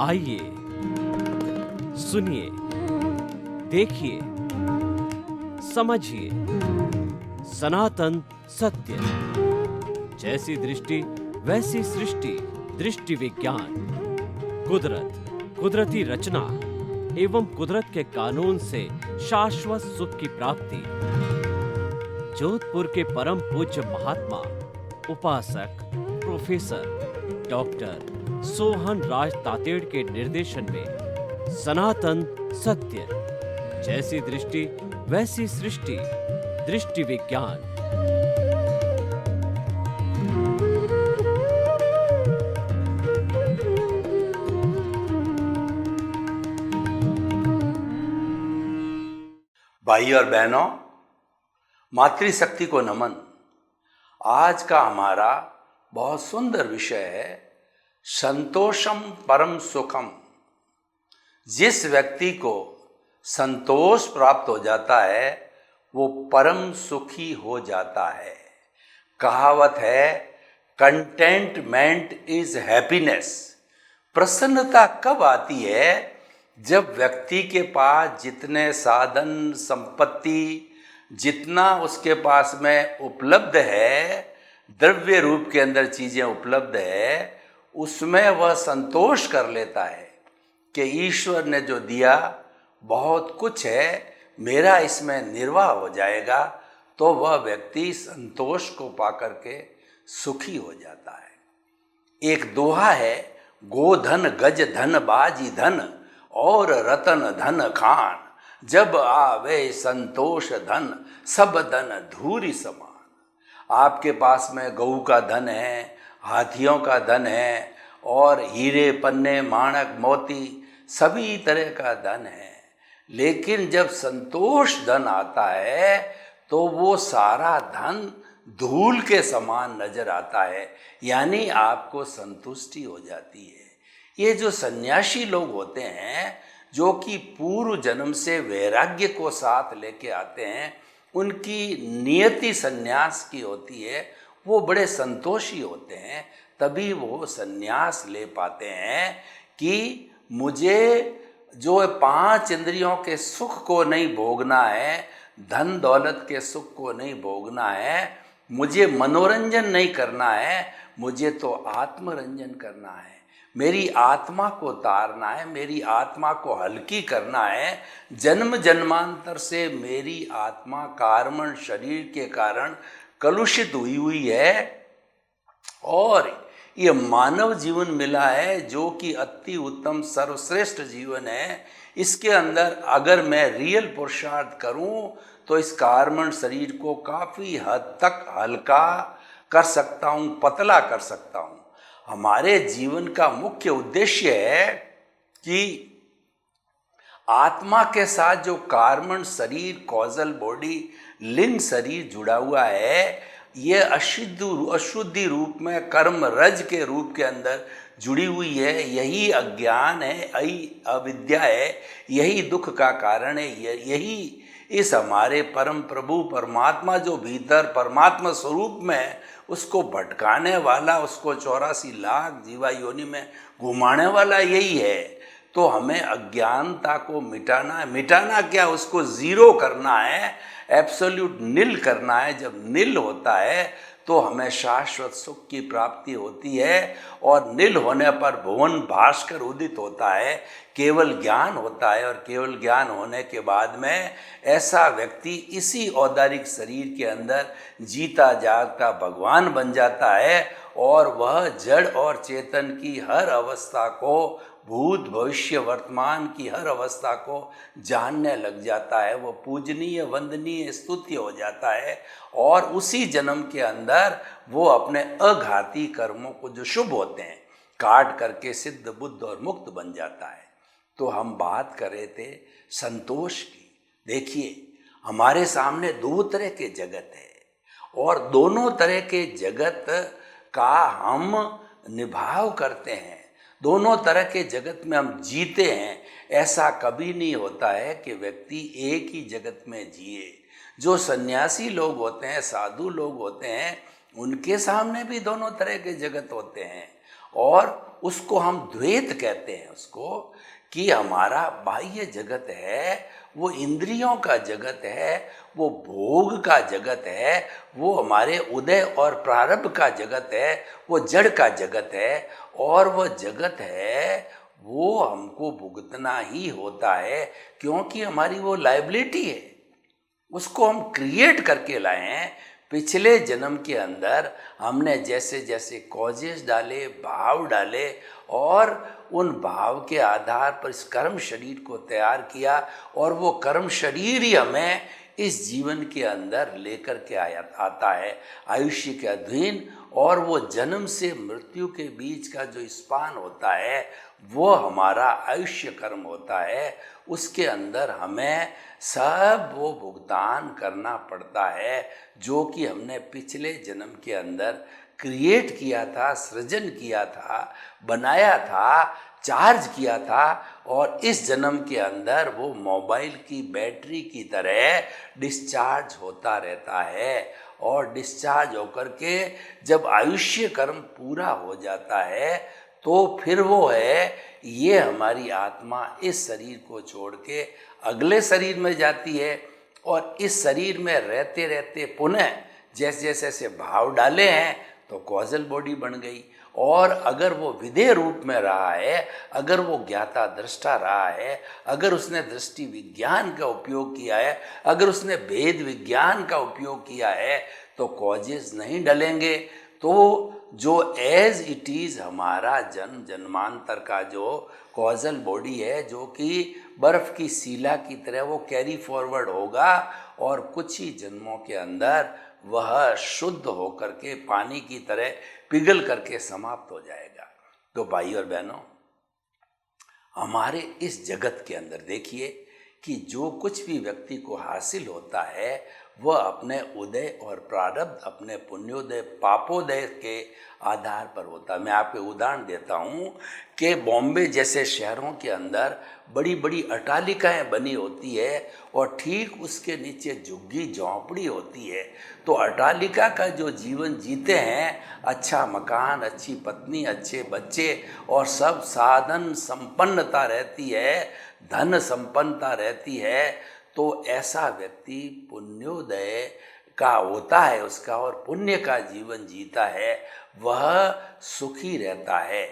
आइए, सुनिए, देखिए, समझिए सनातन सत्य। जैसी दृष्टि वैसी सृष्टि, दृष्टि विज्ञान। कुदरत, कुदरती रचना एवं कुदरत के कानून से शाश्वत सुख की प्राप्ति। जोधपुर के परम पूज्य महात्मा उपासक प्रोफेसर डॉक्टर सोहन राज तातेड़ के निर्देशन में सनातन सत्य। जैसी दृष्टि वैसी सृष्टि, दृष्टि विज्ञान। भाई और बहनों, मातृशक्ति को नमन। आज का हमारा बहुत सुंदर विषय है संतोषम परम सुखम। जिस व्यक्ति को संतोष प्राप्त हो जाता है वो परम सुखी हो जाता है। कहावत है कंटेंटमेंट इज हैप्पीनेस। प्रसन्नता कब आती है? जब व्यक्ति के पास जितने साधन संपत्ति, जितना उसके पास में उपलब्ध है, द्रव्य रूप के अंदर चीजें उपलब्ध है, उसमें वह संतोष कर लेता है कि ईश्वर ने जो दिया बहुत कुछ है, मेरा इसमें निर्वाह हो जाएगा। तो वह व्यक्ति संतोष को पाकर के सुखी हो जाता है। एक दोहा है, गोधन गज धन बाजी धन और रतन धन खान। जब आवे संतोष धन सब धन धूरी समान। आपके पास में गऊ का धन है, हाथियों का धन है और हीरे पन्ने माणक मोती सभी तरह का धन है, लेकिन जब संतोष धन आता है तो वो सारा धन धूल के समान नजर आता है, यानी आपको संतुष्टि हो जाती है। ये जो सन्यासी लोग होते हैं जो कि पूर्व जन्म से वैराग्य को साथ लेके आते हैं, उनकी नियति सन्यास की होती है, वो बड़े संतोषी होते हैं। तभी वो सन्यास ले पाते हैं कि मुझे जो 5 इंद्रियों के सुख को नहीं भोगना है, धन दौलत के सुख को नहीं भोगना है, मुझे मनोरंजन नहीं करना है, मुझे तो आत्मरंजन करना है। मेरी आत्मा को तारना है, मेरी आत्मा को हल्की करना है। जन्म जन्मांतर से मेरी आत्मा कार्मण शरीर के कारण कलुषित हुई है और ये मानव जीवन मिला है जो कि अति उत्तम सर्वश्रेष्ठ जीवन है। इसके अंदर अगर मैं रियल पुरुषार्थ करूं तो इस कार्मण शरीर को काफ़ी हद तक हल्का कर सकता हूं, पतला कर सकता हूं। हमारे जीवन का मुख्य उद्देश्य है कि आत्मा के साथ जो कार्मण शरीर, कॉजल बॉडी, लिंग शरीर जुड़ा हुआ है, ये अशुद्धि रूप में कर्म रज के रूप के अंदर जुड़ी हुई है। यही अज्ञान है, यही अविद्या है, यही दुख का कारण है। यही इस हमारे परम प्रभु परमात्मा जो भीतर परमात्मा स्वरूप में उसको भटकाने वाला, उसको 84 लाख जीवा योनि में घुमाने वाला यही है। तो हमें अज्ञानता को मिटाना है। मिटाना क्या, उसको जीरो करना है, एब्सोल्यूट निल करना है। जब निल होता है तो हमें शाश्वत सुख की प्राप्ति होती है और निल होने पर भुवन भास्कर उदित होता है, केवल ज्ञान होता है। और केवल ज्ञान होने के बाद में ऐसा व्यक्ति इसी औदारिक शरीर के अंदर जीता जागता भगवान बन जाता है और वह जड़ और चेतन की हर अवस्था को, भूत भविष्य वर्तमान की हर अवस्था को जानने लग जाता है। वो पूजनीय वंदनीय स्तुत्य हो जाता है और उसी जन्म के अंदर वो अपने अघाती कर्मों को जो शुभ होते हैं काट करके सिद्ध बुद्ध और मुक्त बन जाता है। तो हम बात कर रहे थे संतोष की। देखिए, हमारे सामने 2 तरह के जगत है और दोनों तरह के जगत का हम निभाव करते हैं। दोनों तरह के जगत में हम जीते हैं। ऐसा कभी नहीं होता है कि व्यक्ति एक ही जगत में जिए। जो सन्यासी लोग होते हैं, साधु लोग होते हैं, उनके सामने भी दोनों तरह के जगत होते हैं। और उसको हम द्वैत कहते हैं, उसको कि हमारा बाह्य जगत है वो इंद्रियों का जगत है, वो भोग का जगत है, वो हमारे उदय और प्रारब्ध का जगत है, वो जड़ का जगत है। और वो जगत है वो हमको भुगतना ही होता है, क्योंकि हमारी वो लायबिलिटी है। उसको हम क्रिएट करके लाए हैं। पिछले जन्म के अंदर हमने जैसे जैसे कॉजेस डाले, भाव डाले, और उन भाव के आधार पर इस कर्म शरीर को तैयार किया, और वो कर्म शरीर ही हमें इस जीवन के अंदर लेकर के आता है आयुष्य के अधीन। और वो जन्म से मृत्यु के बीच का जो स्पान होता है वो हमारा आयुष्य कर्म होता है। उसके अंदर हमें सब वो भुगतान करना पड़ता है जो कि हमने पिछले जन्म के अंदर क्रिएट किया था, सृजन किया था, बनाया था, चार्ज किया था। और इस जन्म के अंदर वो मोबाइल की बैटरी की तरह डिस्चार्ज होता रहता है। और डिस्चार्ज होकर के जब आयुष्य कर्म पूरा हो जाता है तो फिर वो है, ये हमारी आत्मा इस शरीर को छोड़ के अगले शरीर में जाती है। और इस शरीर में रहते रहते पुनः जैसे जैसे ऐसे भाव डाले हैं तो कॉजल बॉडी बन गई। और अगर वो विधेय रूप में रहा है, अगर वो ज्ञाता दृष्टा रहा है, अगर उसने दृष्टि विज्ञान का उपयोग किया है, अगर उसने भेद विज्ञान का उपयोग किया है, तो कॉजेस नहीं डलेंगे। तो जो एज इट इज़ हमारा जन्म जन्मांतर का जो कॉजल बॉडी है, जो कि बर्फ़ की सीला की तरह वो कैरी फॉरवर्ड होगा, और कुछ ही जन्मों के अंदर वह शुद्ध होकर के पानी की तरह पिघल करके समाप्त हो जाएगा। तो भाई और बहनों, हमारे इस जगत के अंदर देखिए कि जो कुछ भी व्यक्ति को हासिल होता है वह अपने उदय और प्रारब्ध, अपने पुण्योदय पापोदय के आधार पर होता है। मैं आपको उदाहरण देता हूँ कि बॉम्बे जैसे शहरों के अंदर बड़ी बड़ी अट्टालिकाएं बनी होती है, और ठीक उसके नीचे झुग्गी झोंपड़ी होती है। तो अट्टालिका का जो जीवन जीते हैं, अच्छा मकान, अच्छी पत्नी, अच्छे बच्चे, और सब साधन संपन्नता रहती है, धन संपन्नता रहती है, तो ऐसा व्यक्ति पुण्योदय का होता है उसका, और पुण्य का जीवन जीता है, वह सुखी रहता है।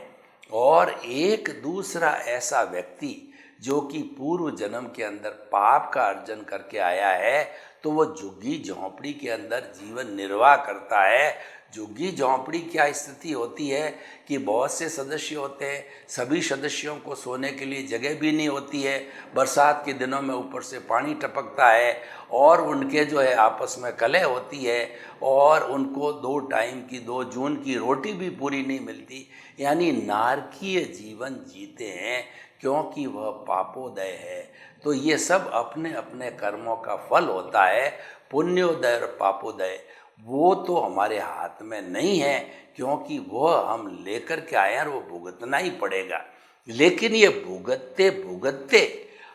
और एक दूसरा ऐसा व्यक्ति जो कि पूर्व जन्म के अंदर पाप का अर्जन करके आया है, तो वो झुग्गी झोंपड़ी के अंदर जीवन निर्वाह करता है। झुग्गी झोंपड़ी क्या स्थिति होती है कि बहुत से सदस्य होते हैं, सभी सदस्यों को सोने के लिए जगह भी नहीं होती है, बरसात के दिनों में ऊपर से पानी टपकता है, और उनके जो है आपस में कलह होती है, और उनको 2 टाइम की 2 जून की रोटी भी पूरी नहीं मिलती। यानी नारकीय जीवन जीते हैं, क्योंकि वह पापोदय है। तो ये सब अपने अपने कर्मों का फल होता है। पुण्योदय और पापोदय वो तो हमारे हाथ में नहीं है, क्योंकि वह हम लेकर के आए हैं और वो भुगतना ही पड़ेगा। लेकिन ये भुगतते भुगतते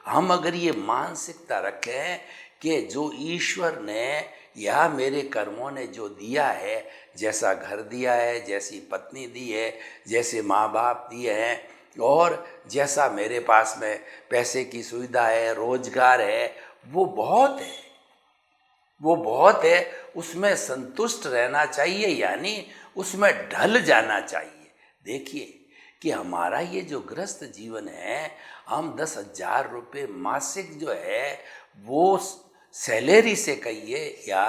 हम अगर ये मानसिकता रखें कि जो ईश्वर ने या मेरे कर्मों ने जो दिया है, जैसा घर दिया है, जैसी पत्नी दी है, जैसे माँ बाप दिए हैं, और जैसा मेरे पास में पैसे की सुविधा है, रोजगार है, वो बहुत है, वो बहुत है, उसमें संतुष्ट रहना चाहिए, यानी उसमें ढल जाना चाहिए। देखिए कि हमारा ये जो गृहस्थ जीवन है, हम 10,000 रुपये मासिक जो है वो सैलरी से कहिए या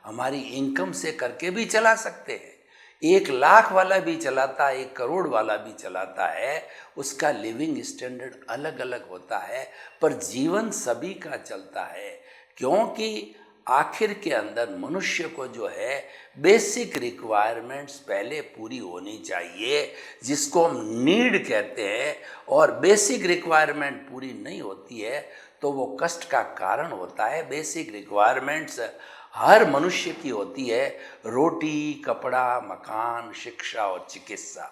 हमारी इनकम से करके भी चला सकते हैं। 1 लाख वाला भी चलाता है, 1 करोड़ वाला भी चलाता है, उसका लिविंग स्टैंडर्ड अलग अलग होता है, पर जीवन सभी का चलता है। क्योंकि आखिर के अंदर मनुष्य को जो है बेसिक रिक्वायरमेंट्स पहले पूरी होनी चाहिए, जिसको हम नीड कहते हैं, और बेसिक रिक्वायरमेंट पूरी नहीं होती है तो वो कष्ट का कारण होता है। बेसिक रिक्वायरमेंट्स हर मनुष्य की होती है, रोटी, कपड़ा, मकान, शिक्षा और चिकित्सा।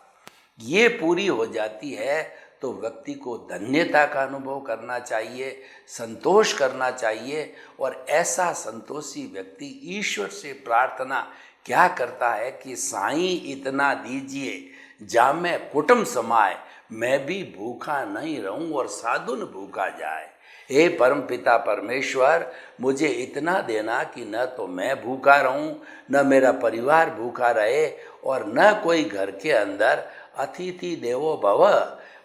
ये पूरी हो जाती है तो व्यक्ति को धन्यता का अनुभव करना चाहिए, संतोष करना चाहिए। और ऐसा संतोषी व्यक्ति ईश्वर से प्रार्थना क्या करता है कि साईं इतना दीजिए जामे कुटुम समाए, मैं भी भूखा नहीं रहूं और साधुन भूखा जाए। हे परम पिता परमेश्वर, मुझे इतना देना कि न तो मैं भूखा रहूं, न मेरा परिवार भूखा रहे, और न कोई घर के अंदर अतिथि देवो भव।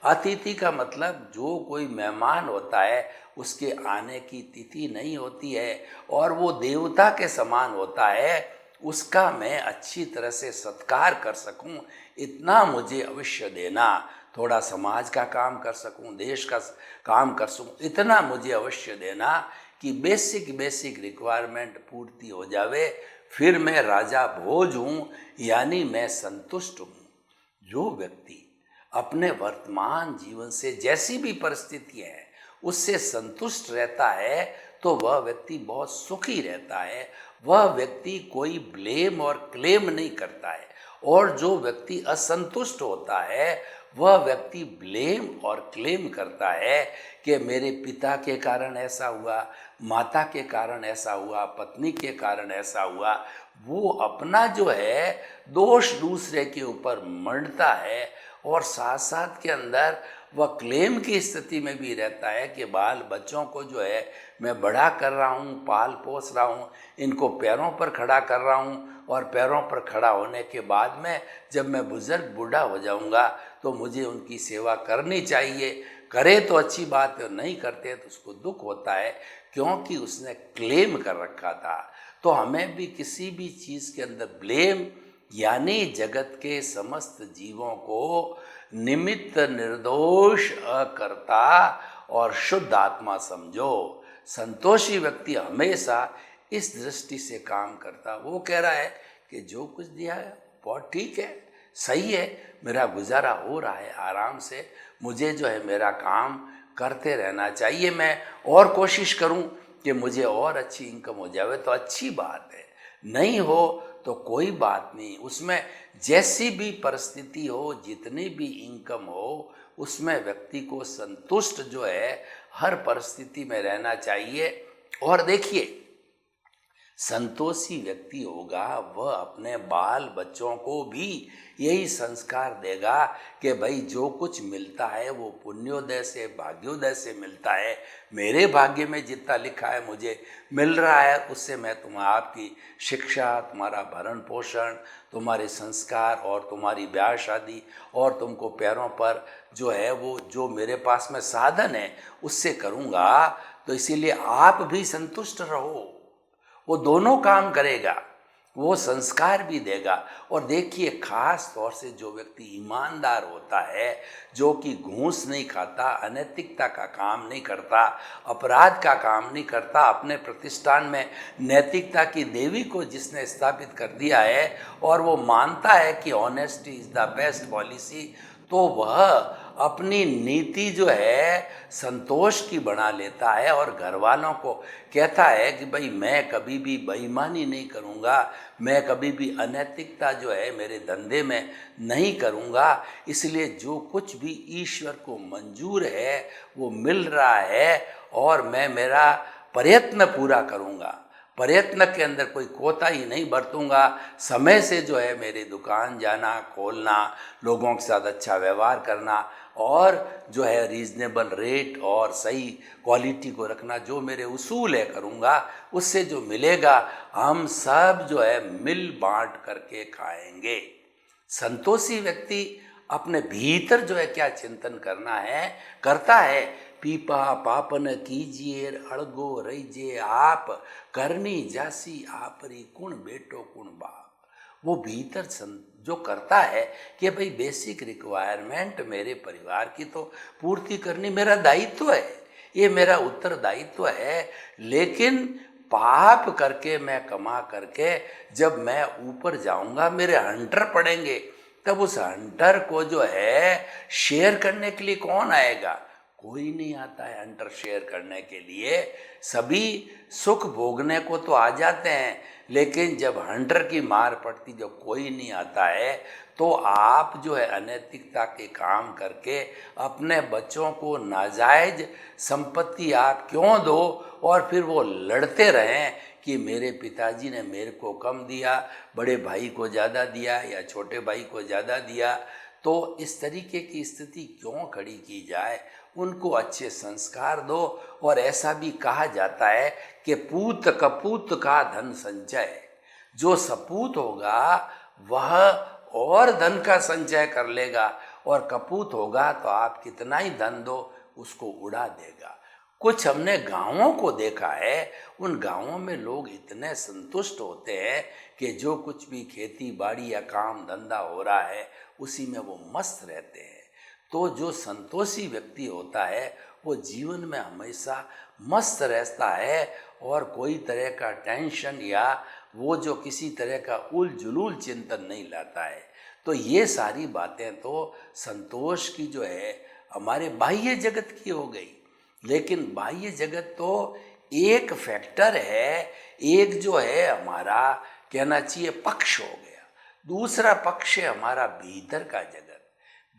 अतिथि का मतलब जो कोई मेहमान होता है उसके आने की तिथि नहीं होती है और वो देवता के समान होता है, उसका मैं अच्छी तरह से सत्कार कर सकूं, इतना मुझे अवश्य देना। थोड़ा समाज का काम कर सकूं, देश का काम कर सकूं, इतना मुझे अवश्य देना कि बेसिक रिक्वायरमेंट पूर्ति हो जावे, फिर मैं राजा भोज हूँ, यानी मैं संतुष्ट हूँ। जो व्यक्ति अपने वर्तमान जीवन से जैसी भी परिस्थितियाँ हैं उससे संतुष्ट रहता है तो वह व्यक्ति बहुत सुखी रहता है। वह व्यक्ति कोई ब्लेम और क्लेम नहीं करता है। और जो व्यक्ति असंतुष्ट होता है वह व्यक्ति ब्लेम और क्लेम करता है कि मेरे पिता के कारण ऐसा हुआ, माता के कारण ऐसा हुआ, पत्नी के कारण ऐसा हुआ। वो अपना जो है दोष दूसरे के ऊपर मढ़ता है और साथ साथ के अंदर वह क्लेम की स्थिति में भी रहता है कि बाल बच्चों को जो है मैं बड़ा कर रहा हूँ, पाल पोस रहा हूँ, इनको पैरों पर खड़ा कर रहा हूँ, और पैरों पर खड़ा होने के बाद में जब मैं बुजुर्ग बूढ़ा हो जाऊँगा तो मुझे उनकी सेवा करनी चाहिए। करे तो अच्छी बात है, नहीं करते तो उसको दुख होता है क्योंकि उसने क्लेम कर रखा था। तो हमें भी किसी भी चीज़ के अंदर ब्लेम यानी जगत के समस्त जीवों को निमित्त निर्दोष अकर्ता और शुद्ध आत्मा समझो। संतोषी व्यक्ति हमेशा इस दृष्टि से काम करता। वो कह रहा है कि जो कुछ दिया है बहुत ठीक है, सही है, मेरा गुजारा हो रहा है आराम से, मुझे जो है मेरा काम करते रहना चाहिए। मैं और कोशिश करूं कि मुझे और अच्छी इनकम हो जाए तो अच्छी बात है, नहीं हो तो कोई बात नहीं। उसमें जैसी भी परिस्थिति हो, जितनी भी इनकम हो, उसमें व्यक्ति को संतुष्ट जो है हर परिस्थिति में रहना चाहिए। और देखिए, संतोषी व्यक्ति होगा वह अपने बाल बच्चों को भी यही संस्कार देगा कि भाई जो कुछ मिलता है वो पुण्योदय से, भाग्योदय से मिलता है। मेरे भाग्य में जितना लिखा है मुझे मिल रहा है, उससे मैं आपकी शिक्षा, तुम्हारा भरण पोषण, तुम्हारे संस्कार और तुम्हारी ब्याह शादी और तुमको पैरों पर जो है वो जो मेरे पास में साधन है उससे करूँगा। तो इसीलिए आप भी संतुष्ट रहो। वो दोनों काम करेगा, वो संस्कार भी देगा। और देखिए, खास तौर से जो व्यक्ति ईमानदार होता है, जो कि घूस नहीं खाता, अनैतिकता का काम नहीं करता, अपराध का काम नहीं करता, अपने प्रतिष्ठान में नैतिकता की देवी को जिसने स्थापित कर दिया है और वो मानता है कि honesty is the best policy, तो वह अपनी नीति जो है संतोष की बना लेता है और घर वालों को कहता है कि भाई मैं कभी भी बेईमानी नहीं करूँगा, मैं कभी भी अनैतिकता जो है मेरे धंधे में नहीं करूँगा। इसलिए जो कुछ भी ईश्वर को मंजूर है वो मिल रहा है और मैं मेरा प्रयत्न पूरा करूँगा। प्रयत्न के अंदर कोई कोताही नहीं बरतूंगा। समय से जो है मेरी दुकान जाना, खोलना, लोगों के साथ अच्छा व्यवहार करना और जो है रीजनेबल रेट और सही क्वालिटी को रखना, जो मेरे उसूल है करूँगा। उससे जो मिलेगा हम सब जो है मिल बांट करके खाएंगे। संतोषी व्यक्ति अपने भीतर जो है क्या चिंतन करना है करता है। पीपा पापन कीजिए अड़गो रहीजे आप, करनी जासी आपरी कुण बेटो कुण बाप। वो भीतर जो करता है कि भाई बेसिक रिक्वायरमेंट मेरे परिवार की तो पूर्ति करनी मेरा दायित्व है, ये मेरा उत्तरदायित्व है। लेकिन पाप करके मैं कमा करके जब मैं ऊपर जाऊंगा मेरे हंटर पड़ेंगे, तब उस हंटर को जो है शेयर करने के लिए कौन आएगा? कोई नहीं आता है हंटर शेयर करने के लिए। सभी सुख भोगने को तो आ जाते हैं, लेकिन जब हंटर की मार पड़ती, जब कोई नहीं आता है, तो आप जो है अनैतिकता के काम करके अपने बच्चों को नाजायज संपत्ति आप क्यों दो, और फिर वो लड़ते रहें कि मेरे पिताजी ने मेरे को कम दिया, बड़े भाई को ज़्यादा दिया या छोटे भाई को ज़्यादा दिया। तो इस तरीके की स्थिति क्यों खड़ी की जाए? उनको अच्छे संस्कार दो। और ऐसा भी कहा जाता है कि पूत कपूत का धन संचय, जो सपूत होगा वह और धन का संचय कर लेगा, और कपूत होगा तो आप कितना ही धन दो उसको उड़ा देगा। कुछ हमने गांवों को देखा है, उन गांवों में लोग इतने संतुष्ट होते हैं कि जो कुछ भी खेती बाड़ी या काम धंधा हो रहा है उसी में वो मस्त रहते हैं। तो जो संतोषी व्यक्ति होता है वो जीवन में हमेशा मस्त रहता है, और कोई तरह का टेंशन या वो जो किसी तरह का उलझुल चिंतन नहीं लाता है। तो ये सारी बातें तो संतोष की जो है हमारे बाह्य जगत की हो गई, लेकिन बाह्य जगत तो एक फैक्टर है, एक जो है हमारा कहना चाहिए पक्ष हो गया। दूसरा पक्ष है हमारा भीतर का जगत।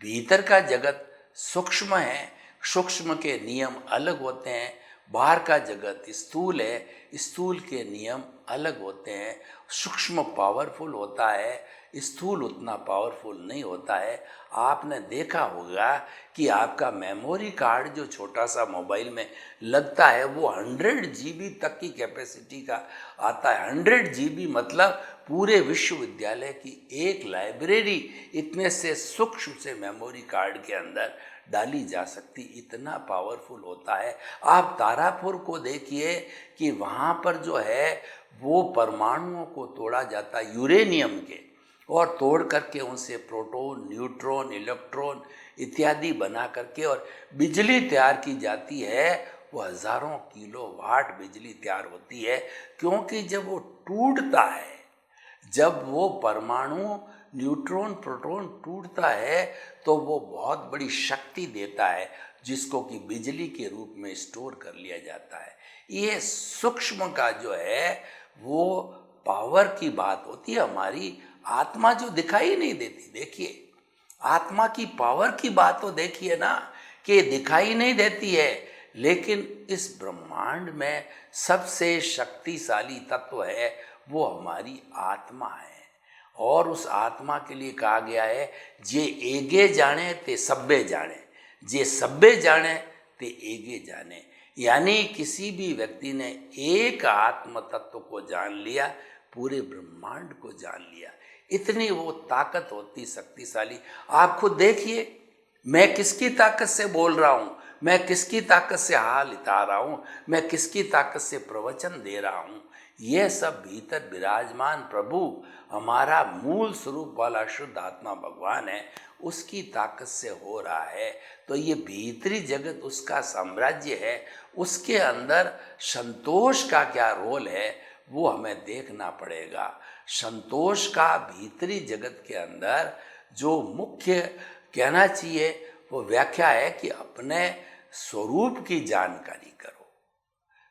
भीतर का जगत सूक्ष्म है, सूक्ष्म के नियम अलग होते हैं। बाहर का जगत स्थूल है, स्थूल के नियम अलग होते हैं। सूक्ष्म पावरफुल होता है, स्थूल उतना पावरफुल नहीं होता है। आपने देखा होगा कि आपका मेमोरी कार्ड जो छोटा सा मोबाइल में लगता है वो 100 GB तक की कैपेसिटी का आता है। 100 GB मतलब पूरे विश्वविद्यालय की एक लाइब्रेरी इतने से सूक्ष्म से मेमोरी कार्ड के अंदर डाली जा सकती, इतना पावरफुल होता है। आप तारापुर को देखिए कि वहाँ पर जो है वो परमाणुओं को तोड़ा जाता है यूरेनियम के, और तोड़ करके उनसे प्रोटॉन, न्यूट्रॉन, इलेक्ट्रॉन इत्यादि बना करके और बिजली तैयार की जाती है। वो हज़ारों किलोवाट बिजली तैयार होती है, क्योंकि जब वो टूटता है, जब वो परमाणु न्यूट्रॉन प्रोटॉन टूटता है तो वो बहुत बड़ी शक्ति देता है, जिसको कि बिजली के रूप में स्टोर कर लिया जाता है। ये सूक्ष्म का जो है वो पावर की बात होती है। हमारी आत्मा जो दिखाई नहीं देती, देखिए आत्मा की पावर की बात तो देखिए ना, कि दिखाई नहीं देती है, लेकिन इस ब्रह्मांड में सबसे शक्तिशाली तत्व है वो हमारी आत्मा है। और उस आत्मा के लिए कहा गया है जे एगे जाने ते सब्बे जाने, जे सब्बे जाने ते एगे जाने। यानी किसी भी व्यक्ति ने एक आत्म तत्व को जान लिया, पूरे ब्रह्मांड को जान लिया। इतनी वो ताकत होती शक्तिशाली। आप खुद देखिए, मैं किसकी ताकत से बोल रहा हूँ, मैं किसकी ताकत से हाल इता रहा हूँ, मैं किसकी ताकत से प्रवचन दे रहा हूँ। यह सब भीतर विराजमान प्रभु हमारा मूल स्वरूप वाला शुद्ध आत्मा भगवान है, उसकी ताकत से हो रहा है। तो ये भीतरी जगत उसका साम्राज्य है। उसके अंदर संतोष का क्या रोल है वो हमें देखना पड़ेगा। संतोष का भीतरी जगत के अंदर जो मुख्य कहना चाहिए वो व्याख्या है कि अपने स्वरूप की जानकारी करो।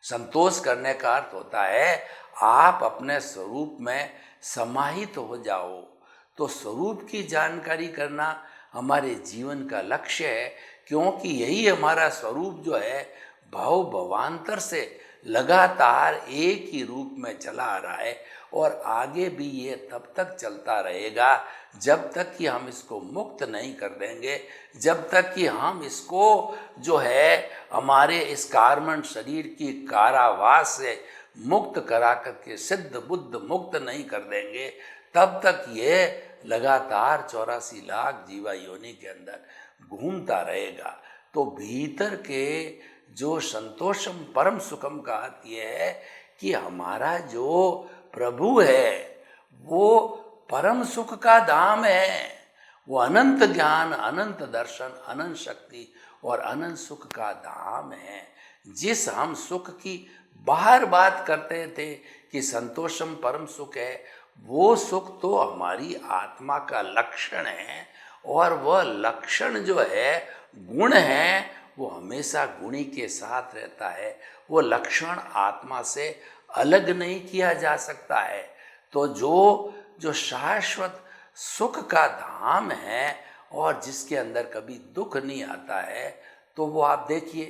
संतोष करने का अर्थ होता है आप अपने स्वरूप में समाहित हो जाओ। तो स्वरूप की जानकारी करना हमारे जीवन का लक्ष्य है, क्योंकि यही हमारा स्वरूप जो है भाव भवांतर से लगातार एक ही रूप में चला आ रहा है, और आगे भी ये तब तक चलता रहेगा जब तक कि हम इसको मुक्त नहीं कर देंगे, जब तक कि हम इसको जो है हमारे इस कार्बन शरीर की कारावास से मुक्त करा करके सिद्ध बुद्ध मुक्त नहीं कर देंगे, तब तक ये लगातार 84 लाख जीवा योनि के अंदर घूमता रहेगा। तो भीतर के जो संतोषम परम सुखम का अर्थ ये है कि हमारा जो प्रभु है वो परम सुख का धाम है। वो अनंत ज्ञान, अनंत दर्शन, अनंत शक्ति और अनंत सुख का धाम है। जिस हम सुख की बाहर बात करते थे कि संतोषम परम सुख है, वो सुख तो हमारी आत्मा का लक्षण है, और वह लक्षण जो है गुण है वो हमेशा गुणी के साथ रहता है, वो लक्षण आत्मा से अलग नहीं किया जा सकता है। तो जो जो शाश्वत सुख का धाम है और जिसके अंदर कभी दुख नहीं आता है, तो वो आप देखिए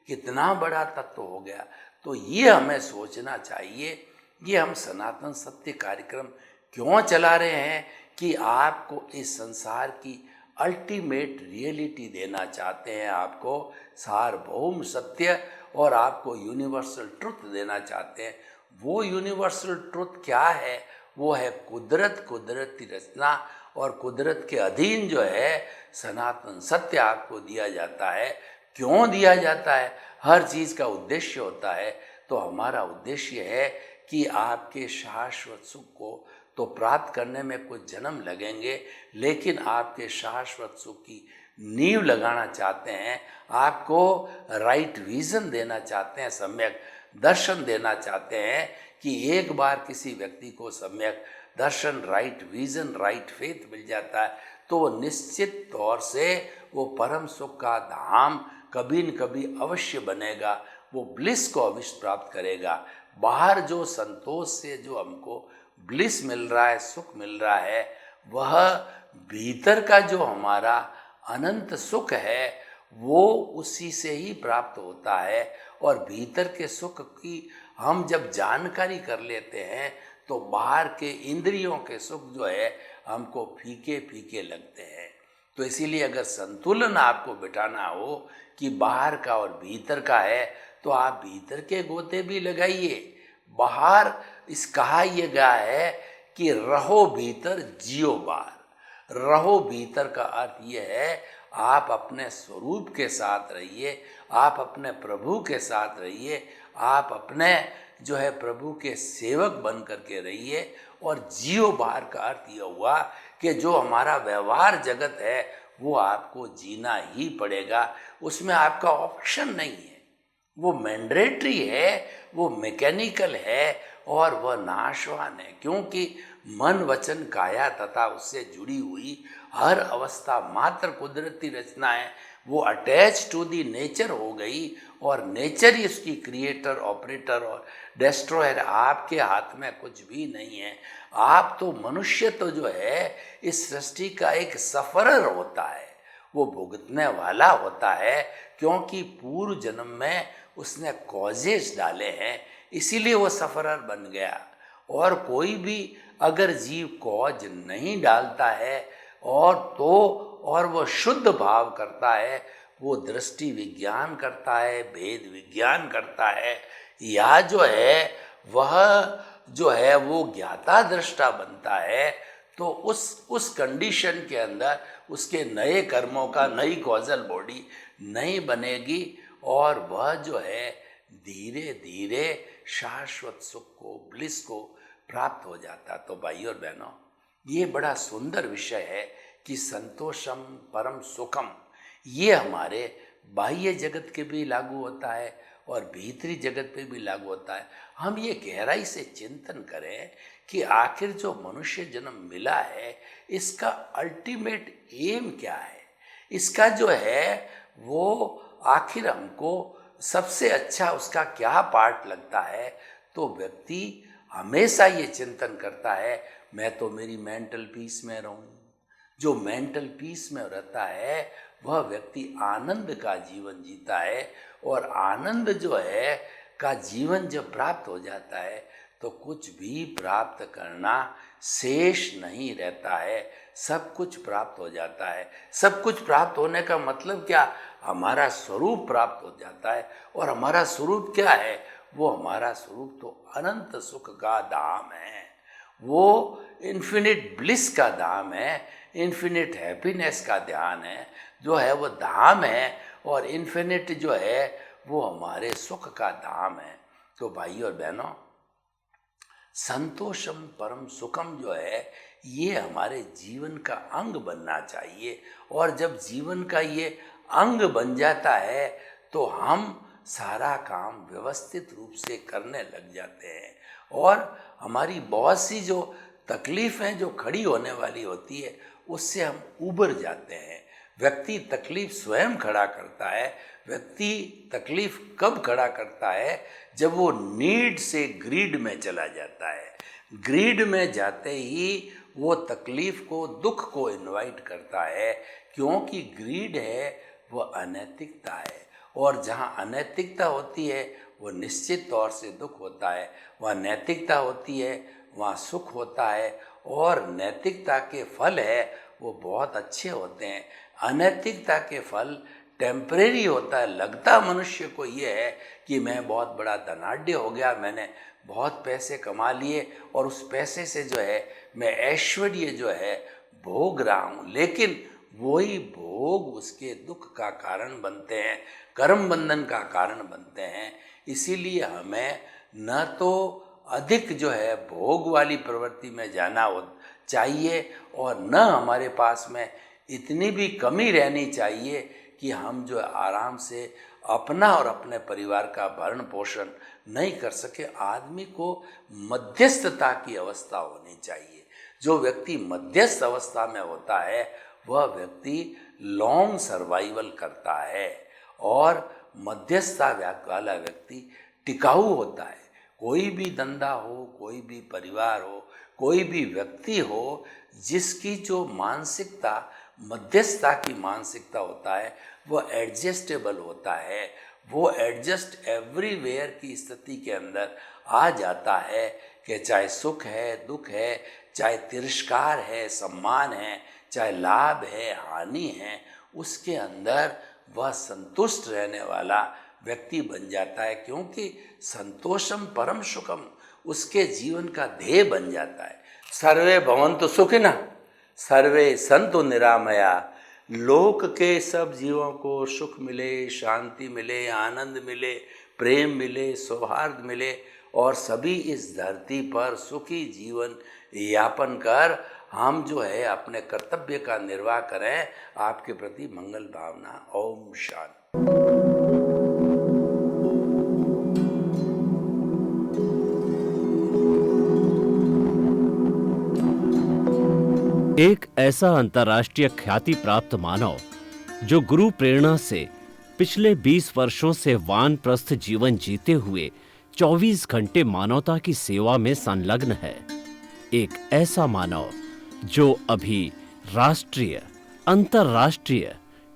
कितना बड़ा तत्व हो गया। तो ये हमें सोचना चाहिए, ये हम सनातन सत्य कार्यक्रम क्यों चला रहे हैं कि आपको इस संसार की अल्टीमेट रियलिटी देना चाहते हैं, आपको सार्वभौम सत्य और आपको यूनिवर्सल ट्रुथ देना चाहते हैं। वो यूनिवर्सल ट्रुथ क्या है? वो है कुदरत, कुदरती रचना और कुदरत के अधीन जो है सनातन सत्य आपको दिया जाता है। क्यों दिया जाता है? हर चीज़ का उद्देश्य होता है। तो हमारा उद्देश्य है कि आपके शाश्वत सुख को तो प्राप्त करने में कुछ जन्म लगेंगे, लेकिन आपके शाश्वत सुख की नींव लगाना चाहते हैं, आपको राइट विजन देना चाहते हैं, सम्यक दर्शन देना चाहते हैं कि एक बार किसी व्यक्ति को सम्यक दर्शन, राइट विजन, राइट फेथ मिल जाता है तो वो निश्चित तौर से वो परम सुख का धाम कभी न कभी अवश्य बनेगा, वो ब्लिस को अवश्य प्राप्त करेगा। बाहर जो संतोष से जो हमको ब्लिस मिल रहा है, सुख मिल रहा है, वह भीतर का जो हमारा अनंत सुख है वो उसी से ही प्राप्त होता है। और भीतर के सुख की हम जब जानकारी कर लेते हैं तो बाहर के इंद्रियों के सुख जो है हमको फीके फीके लगते हैं। तो इसीलिए अगर संतुलन आपको बिठाना हो कि बाहर का और भीतर का है, तो आप भीतर के गोते भी लगाइए। बाहर इस कहा यह गया है कि रहो भीतर जियो बाहर। रहो भीतर का अर्थ यह है आप अपने स्वरूप के साथ रहिए, आप अपने प्रभु के साथ रहिए, आप अपने जो है प्रभु के सेवक बन करके रहिए। और जियो बाहर का अर्थ यह हुआ कि जो हमारा व्यवहार जगत है वो आपको जीना ही पड़ेगा, उसमें आपका ऑप्शन नहीं है, वो मैंडेटरी है, वो मैकेनिकल है और वह नाशवान है। क्योंकि मन वचन काया तथा उससे जुड़ी हुई हर अवस्था मात्र कुदरती रचना है, वो अटैच टू दी नेचर हो गई और नेचर ही उसकी क्रिएटर, ऑपरेटर और डिस्ट्रॉयर। आपके हाथ में कुछ भी नहीं है। आप तो मनुष्य तो जो है इस सृष्टि का एक सफरर होता है, वो भुगतने वाला होता है, क्योंकि पूर्व जन्म में उसने कॉजेस डाले हैं, इसीलिए वो सफरर बन गया। और कोई भी अगर जीव कॉज नहीं डालता है और वो शुद्ध भाव करता है, वो दृष्टि विज्ञान करता है, भेद विज्ञान करता है, या जो है वह जो है वो ज्ञाता दृष्टा बनता है, तो उस कंडीशन के अंदर उसके नए कर्मों का नई कॉजल बॉडी नहीं बनेगी और वह जो है धीरे धीरे शाश्वत सुख को, ब्लिस को प्राप्त हो जाता। तो भाई और बहनों, ये बड़ा सुंदर विषय है कि संतोषम परम सुखम, ये हमारे बाह्य जगत के भी लागू होता है और भीतरी जगत पे भी लागू होता है। हम ये गहराई से चिंतन करें कि आखिर जो मनुष्य जन्म मिला है इसका अल्टीमेट एम क्या है, इसका जो है वो आखिर हमको सबसे अच्छा उसका क्या पार्ट लगता है। तो व्यक्ति हमेशा ये चिंतन करता है मैं तो मेरी मेंटल पीस में रहूं। जो मेंटल पीस में रहता है वह व्यक्ति आनंद का जीवन जीता है, और आनंद जो है का जीवन जब प्राप्त हो जाता है तो कुछ भी प्राप्त करना शेष नहीं रहता है, सब कुछ प्राप्त हो जाता है। सब कुछ प्राप्त होने का मतलब क्या? हमारा स्वरूप प्राप्त हो जाता है। और हमारा स्वरूप क्या है? वो हमारा स्वरूप तो अनंत सुख का धाम है, वो इन्फिनिट ब्लिस का धाम है, इन्फिनिट हैप्पीनेस का ध्यान है, जो है वो धाम है। और इन्फिनिट जो है वो हमारे सुख का धाम है। तो भाई और बहनों, संतोषम परम सुखम जो है ये हमारे जीवन का अंग बनना चाहिए। और जब जीवन का ये अंग बन जाता है तो हम सारा काम व्यवस्थित रूप से करने लग जाते हैं, और हमारी बहुत सी जो तकलीफ़ें जो खड़ी होने वाली होती है उससे हम उबर जाते हैं। व्यक्ति तकलीफ स्वयं खड़ा करता है, व्यक्ति तकलीफ कब खड़ा करता है? जब वो नीड से ग्रीड में चला जाता है। ग्रीड में जाते ही वो तकलीफ को, दुख को इनवाइट करता है, क्योंकि ग्रीड है वो अनैतिकता है, और जहाँ अनैतिकता होती है वो निश्चित तौर से दुख होता है। वहाँ नैतिकता होती है वहाँ सुख होता है, और नैतिकता के फल है वो बहुत अच्छे होते हैं। अनैतिकता के फल टेम्परेरी होता है। लगता मनुष्य को ये है कि मैं बहुत बड़ा धनाढ्य हो गया, मैंने बहुत पैसे कमा लिए और उस पैसे से जो है मैं ऐश्वर्य जो है भोग रहा हूँ, लेकिन वही भोग उसके दुख का कारण बनते हैं, कर्म बंधन का कारण बनते हैं। इसीलिए हमें न तो अधिक जो है भोग वाली प्रवृत्ति में जाना चाहिए, और न हमारे पास में इतनी भी कमी रहनी चाहिए कि हम जो आराम से अपना और अपने परिवार का भरण पोषण नहीं कर सके। आदमी को मध्यस्थता की अवस्था होनी चाहिए। जो व्यक्ति मध्यस्थ अवस्था में होता है वह व्यक्ति लॉन्ग सर्वाइवल करता है, और मध्यस्थता वाला व्यक्ति टिकाऊ होता है। कोई भी धंधा हो, कोई भी परिवार हो, कोई भी व्यक्ति हो, जिसकी जो मानसिकता मध्यस्थता की मानसिकता होता है वो एडजस्टेबल होता है, वो एडजस्ट एवरीवेयर की स्थिति के अंदर आ जाता है कि चाहे सुख है, दुख है, चाहे तिरस्कार है, सम्मान है, चाहे लाभ है, हानि है, उसके अंदर वह संतुष्ट रहने वाला व्यक्ति बन जाता है, क्योंकि संतोषम परम सुखम उसके जीवन का ध्येय बन जाता है। सर्वे भवन्तु सुखिनः, सर्वे सन्तु निरामया। लोक के सब जीवों को सुख मिले, शांति मिले, आनंद मिले, प्रेम मिले, सौहार्द मिले, और सभी इस धरती पर सुखी जीवन यापन कर हम जो है अपने कर्तव्य का निर्वाह करें। आपके प्रति मंगल भावना। ओम शांति। एक ऐसा अंतर्राष्ट्रीय ख्याति प्राप्त मानव जो गुरु प्रेरणा से पिछले 20 वर्षों से वानप्रस्थ जीवन जीते हुए 24 घंटे मानवता की सेवा में संलग्न है। एक ऐसा मानव जो अभी राष्ट्रीय, अंतर्राष्ट्रीय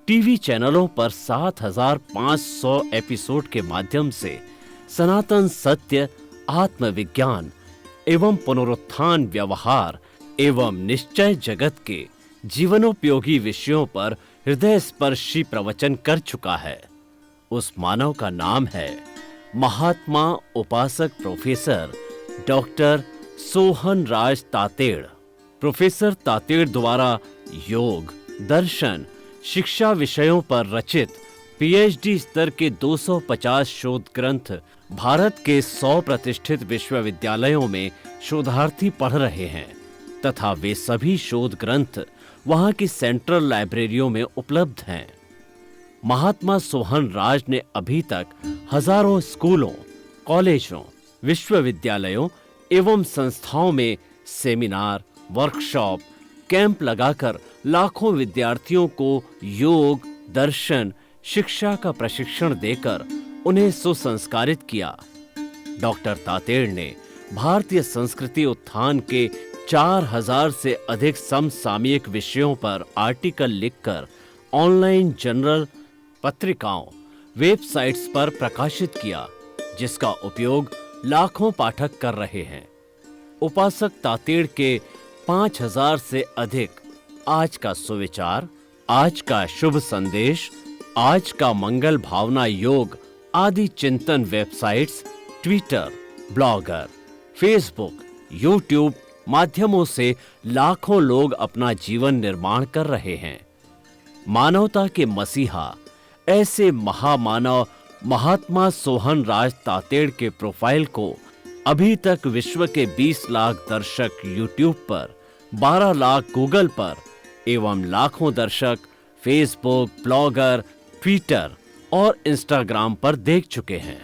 टीवी चैनलों पर 7,500 एपिसोड के माध्यम से सनातन सत्य, आत्मविज्ञान एवं पुनरुत्थान, व्यवहार एवं निश्चय जगत के जीवनोपयोगी विषयों पर हृदय स्पर्शी प्रवचन कर चुका है। उस मानव का नाम है महात्मा उपासक प्रोफेसर डॉक्टर सोहन राज तातेड़। प्रोफेसर तातेड़ द्वारा योग, दर्शन, शिक्षा विषयों पर रचित पीएचडी स्तर के 250 शोध ग्रंथ भारत के 100 प्रतिष्ठित विश्वविद्यालयों में शोधार्थी पढ़ रहे हैं, तथा वे सभी शोध ग्रंथ वहां की सेंट्रल लाइब्रेरियों में उपलब्ध हैं। महात्मा सोहन राज ने अभी तक हजारों स्कूलों, कॉलेजों, विश्वविद्यालयों एवं संस्थाओं में सेमिनार, वर्कशॉप, कैंप लगाकर लाखों विद्यार्थियों को योग, दर्शन, शिक्षा का प्रशिक्षण देकर उन्हें सुसंस्कारित किया। डॉक्टर तातेड़ ने भारतीय संस्कृति उत्थान के 4000 से अधिक समसामयिक विषयों पर आर्टिकल लिखकर ऑनलाइन जर्नल, पत्रिकाओं, वेबसाइट्स पर प्रकाशित किया, जिसका उपयोग लाखों पाठक कर रहे हैं। उपासक तातेड़ के 5000 से अधिक आज का सुविचार, आज का शुभ संदेश, आज का मंगल भावना योग आदि चिंतन websites, Twitter, blogger, Facebook, YouTube माध्यमों से लाखों लोग अपना जीवन निर्माण कर रहे हैं। मानवता के मसीहा ऐसे महामानव महात्मा सोहन राज तातेड़ के प्रोफाइल को अभी तक विश्व के 20 लाख दर्शक यूट्यूब पर, 12 लाख गूगल पर एवं लाखों दर्शक फेसबुक, ब्लॉगर, ट्विटर और इंस्टाग्राम पर देख चुके हैं।